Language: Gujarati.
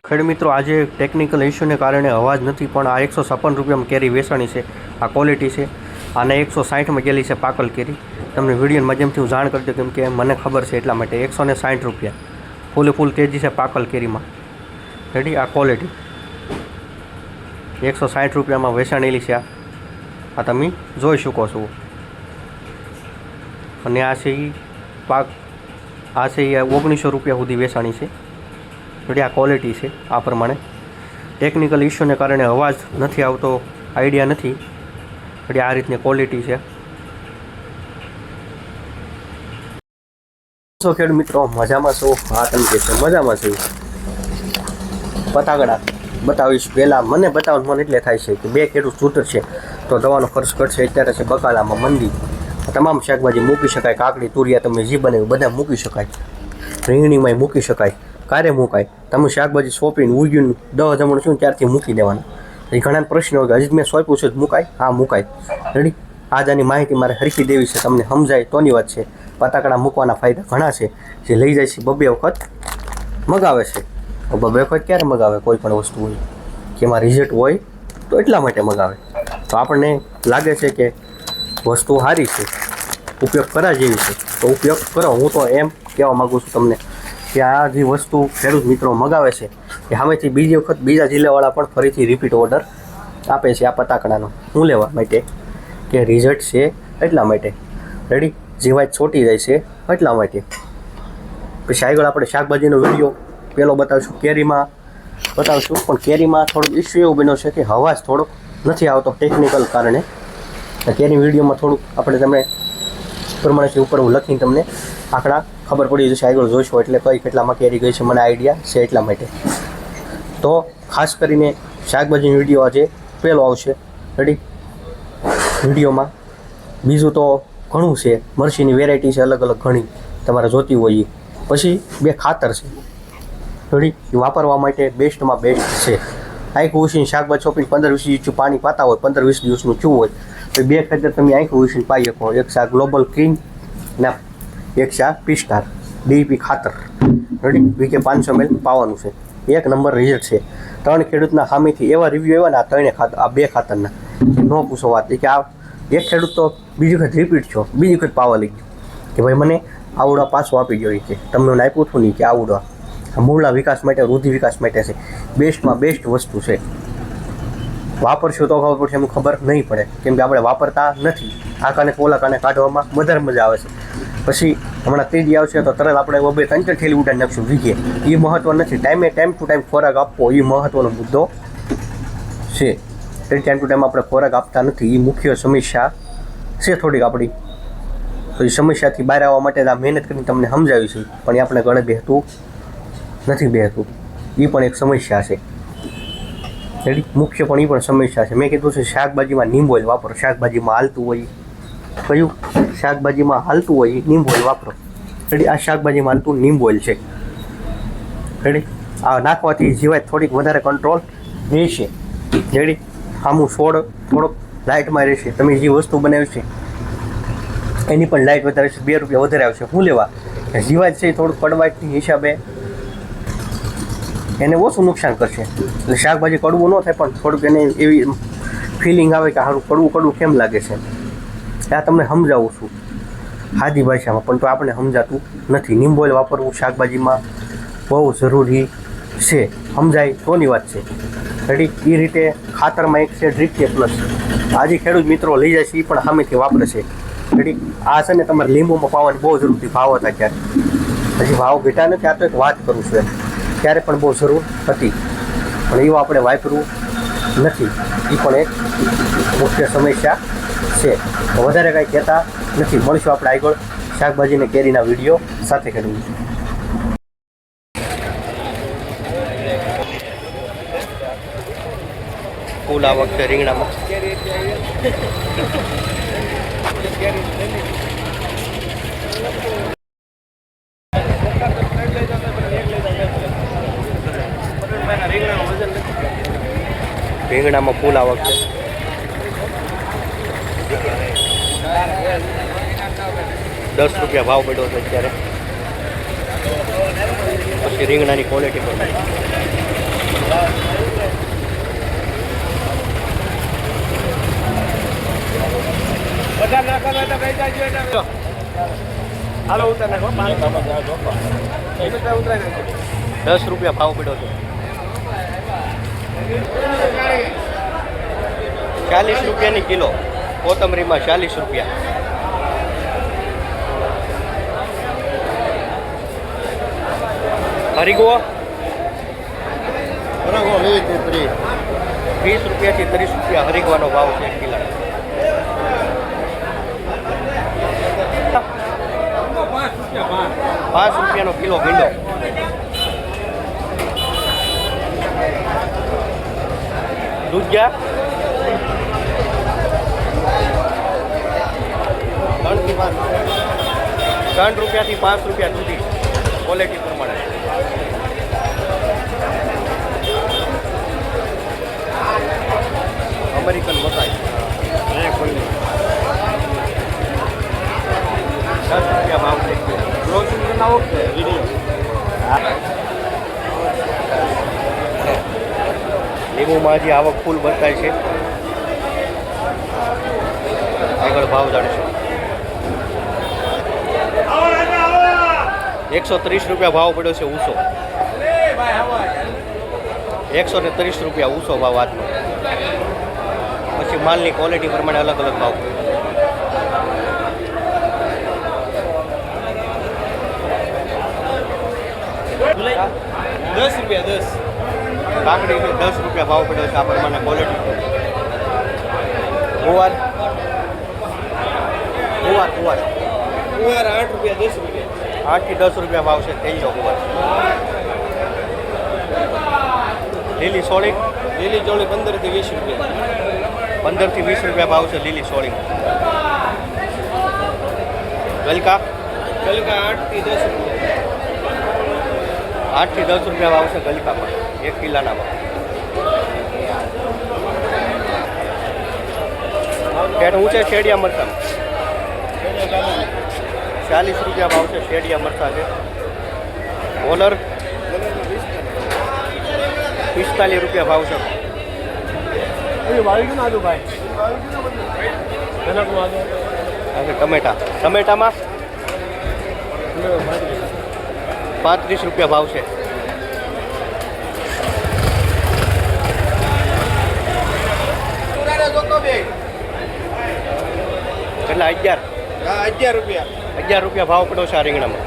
ખેડ મિત્રો, આજે ટેકનિકલ ઇસ્યુને કારણે અવાજ નથી, પણ આ 156 રૂપિયામાં કેરી વેચાણી છે. આ ક્વોલિટી છે. આને 160માં ગયેલી છે પાકલ કેરી. તમને વિડીયોના માધ્યમથી હું જાણ કરી દઉં, કેમ કે મને ખબર છે એટલા માટે. 160 રૂપિયા ફૂલ તેજી છે પાકલ કેરીમાં. રેડી, આ ક્વોલિટી 160 રૂપિયામાં વેચાણેલી છે. આ તમે જોઈ શકો છો. અને આ છે એ આ છે એ 1900 રૂપિયા સુધી વેચાણી છે. રેડી, આ ક્વોલિટી છે. આ પ્રમાણે ટેકનિકલ ઇસ્યુને કારણે અવાજ નથી આવતો, આઈડિયા નથી. રેડી, આ રીતની ક્વોલિટી છે. સો ખેડ મિત્રો, મજામાં છો? હા, તમે કે છો મજામાં છે. પતાગડા બતાવીશ. પહેલાં મને બતાવવાનું મને એટલે થાય છે કે બે ખેડૂત છૂટર છે તો દવાનો ખર્ચ ઘટશે. અત્યારે છે બકાલામાં મંદી. તમામ શાકભાજી મૂકી શકાય. કાકડી, તુરિયા તમે જે બનાવ્યું બધા મૂકી શકાય. રીંગણીમાંય મૂકી શકાય. ક્યારે મુકાય? તમે શાકભાજી સોંપીને ઉગ્યું 10 જમણ છું ત્યારથી મૂકી દેવાના. એ ઘણા પ્રશ્નો હોય કે હજી મેં સોંપ્યું છે મુકાય? હા, મુકાય. રેડી, આજાની માહિતી મારે હરખી દેવી છે, તમને સમજાય તોની વાત છે. પતાકડા મૂકવાના ફાયદા ઘણા છે. જે લઈ જાય છે બબે વખત મગાવે છે. બબે વખત ક્યારે મગાવે? કોઈ પણ વસ્તુ હોય કે એમાં રિઝલ્ટ હોય તો એટલા માટે મગાવે. તો આપણને લાગે છે કે વસ્તુ સારી છે, ઉપયોગ કરા જેવી છે, તો ઉપયોગ કરો. હું તો એમ કહેવા માગું છું તમને કે આ જે વસ્તુ ખેડૂત મિત્રો મગાવે છે એ સામેથી બીજી વખત બીજા જિલ્લાવાળા પણ ફરીથી રિપીટ ઓર્ડર આપે છે આ પતાકડાનો. શું લેવા માટે? કે રિઝલ્ટ છે એટલા માટે. રેડી, જીવાત છોટી જાય છે એટલા માટે. પછી આગળ આપણે શાકભાજીનો વિડીયો પહેલો બતાવીશું, કેરીમાં બતાવીશું. પણ કેરીમાં થોડુંક ઇસ્યુ એવું બન્યો છે કે અવાજ થોડોક નથી આવતો ટેકનિકલ કારણે. કેરી વિડીયોમાં થોડુંક આપણે તમને પ્રમાણેથી ઉપર હું લખીને તમને આંકડા ખબર પડી જશે. આગળ જોઈશું એટલે કઈ કેટલામાં કેરી ગઈ છે મને આઈડિયા છે એટલા માટે. તો ખાસ કરીને શાકભાજીનો વિડીયો આજે પહેલો આવશે. રેડી, વિડીયોમાં બીજું તો ઘણું છે. મરચીની વેરાયટી છે અલગ અલગ ઘણી, તમારે જોતી હોય એ. પછી બે ખાતર છે. રેડી, એ વાપરવા માટે બેસ્ટમાં બેસ્ટ છે. આંખું ઉછીને શાકભાજી ચોપીને 15-20 દિવસનું પાણી પાતા હોય, 15-20 દિવસનું ચૂ હોય તો બે ખાતર તમે આંખું ઉછીને પાઈ શકો. એક શાક ગ્લોબલ ક્રીમ ના એક શાક પિસ્ટાર DAP ખાતર. રેડી, વીકે 500 ml પાવાનું છે. એક નંબર રિઝલ્ટ છે. 3 ખેડૂતના સામેથી એવા રિવ્યૂ આવ્યા ને આ 3 ખાતર, આ 2 ખાતરના ન પૂછો વાત. કે આ એક ખેડૂત તો બીજી વખત રિપીટ છો, બીજી વખત પાવા લઈ ગયો કે ભાઈ મને આવડા પાછું આપી ગયો. કે તમને આપ્યું હતું નહીં કે આવડા મૂળના વિકાસ માટે, વૃદ્ધિ વિકાસ માટે છે. બેસ્ટમાં બેસ્ટ વસ્તુ છે. વાપરશું તો ખબર પડશે, એમ ખબર નહીં પડે, કેમ કે આપણે વાપરતા નથી. આ કાને પોલા કાને કાઢવામાં વધારે મજા આવે છે. પછી હમણાં ત્રીજી આવશે તો તરત આપણે 2-3 ઠેલી ઉડાડી નાખશું વીઘે. એ મહત્વ નથી. ટાઈમ ટુ ટાઈમ ખોરાક આપવો એ મહત્વનો મુદ્દો છે. ટાઈમ ટુ ટાઈમ આપણે ખોરાક આપતા નથી, એ મુખ્ય સમસ્યા છે થોડીક આપણી. તો એ સમસ્યાથી બહાર આવવા માટે આ મહેનત કરીને તમને સમજાવી છે, પણ એ આપણે ગળે બેહતું નથી. એ પણ એક સમસ્યા છે. રેડી, મુખ્ય પણ એ પણ સમસ્યા છે. મેં કીધું છે શાકભાજીમાં નીમ ઓઇલ વાપરો. શાકભાજીમાં હાલતું હોય કયું? શાકભાજીમાં હાલતું હોય એ નીમ ઓઇલ વાપરો. રેડી, આ શાકભાજીમાં હાલતું નીમ ઓઇલ છે. રેડી, આ નાખવાથી જીવાત થોડીક વધારે કંટ્રોલ રહેશે. રેડી, આમું છોડ થોડોક લાઇટમાં રહેશે. તમે જે વસ્તુ બનાવી છે એની પણ લાઇટ વધારે છે. 2 રૂપિયા વધારે આવશે. શું લેવા? જીવાત છે થોડુંક કડવાટની હિસાબે એને ઓછું નુકસાન કરશે. એટલે શાકભાજી કડવું ન થાય, પણ થોડુંક એને એવી ફિલિંગ આવે કે સારું કડવું કેમ લાગે છે. આ તમને સમજાવું છું સાદી ભાષામાં, પણ તો આપણે સમજાતું નથી. નીમ ઓઇલ વાપરવું શાકભાજીમાં બહુ જરૂરી છે. સમજાય તોની વાત છે. રેડી, એ રીતે ખાતરમાં એક છે ડ્રીપ પ્લસ. આજે ખેડૂત મિત્રો લઈ જાય છે એ પણ સામેથી વાપરે છે. રેડી, આ છે ને તમારે લીંબુમાં પાવાની બહુ જરૂરથી ભાવ હતા ત્યારે. હજી ભાવ ઘટ્યા નથી. આ તો એક વાત કરું છું એમ. ત્યારે પણ બહુ જરૂર હતી, પણ એવું આપણે વાપરવું નથી. એ પણ એક મુખ્ય સમસ્યા છે. વધારે કાંઈ કહેતા નથી. મળીશું આપણે આગળ શાકભાજી અને કેરીના વિડીયો સાથે કરવું. ફૂલ આ વખતે રીંગણામાં રીંગણામાં ફૂલ આ વખતે 10 રૂપિયા ભાવ પડ્યો છે અત્યારે. પછી રીંગણાની ક્વોલિટી પણ હાલો ઉતાર નાખો 10 રૂપિયા ભાવ પડ્યો છે 40 રૂપિયાની કિલો કોથમરીમાં 40 રૂપિયા હરીગો 30 રૂપિયાથી 30 રૂપિયા હરીગવાનો ભાવ છે કિલા 5 રૂપિયાનો કિલો ભીંડો દૂધિયા 3 રૂપિયાથી 5 રૂપિયા સુધી ક્વોલિટી પ્રમાણે અમેરિકન મકાઈ 10 રૂપિયા ભાવ છે લીંબુમાં હજી આવક ફૂલ બતાય છે આગળ ભાવ જાણીશું 130 રૂપિયા ભાવ પડ્યો છે ઊંસો 130 રૂપિયા ઊંસો ભાવ આજનો પછી માલની ક્વોલિટી પ્રમાણે અલગ અલગ ભાવ 10 રૂપિયા 10 કાકડી 10 રૂપિયા ભાવ પડ્યો છે આ પ્રમાણે ક્વોલિટી ગુવાર 8 રૂપિયા 10 રૂપિયા 8 થી 10 રૂપિયા ભાવ છે તેલનો ગુવાર લીલી સોળી 15 થી 20 રૂપિયા 15 થી 20 રૂપિયા ભાવ છે લીલી સોળી ગલકા 8 થી 10 રૂપિયા 8 થી 10 રૂપિયા ભાવ છે ગલકા પર 1 કિલોના ભાવ કેટ ઊંચે શેડિયા મરચાં 40 રૂપિયા ભાવ છે શેડિયા મરચાં છે ઓલર 45 રૂપિયા ભાવ છે ટમેટામાં 35 રૂપિયા ભાવ છે કેટલા 11 રૂપિયા ભાવ પડ્યો છે આ રીંગણામાં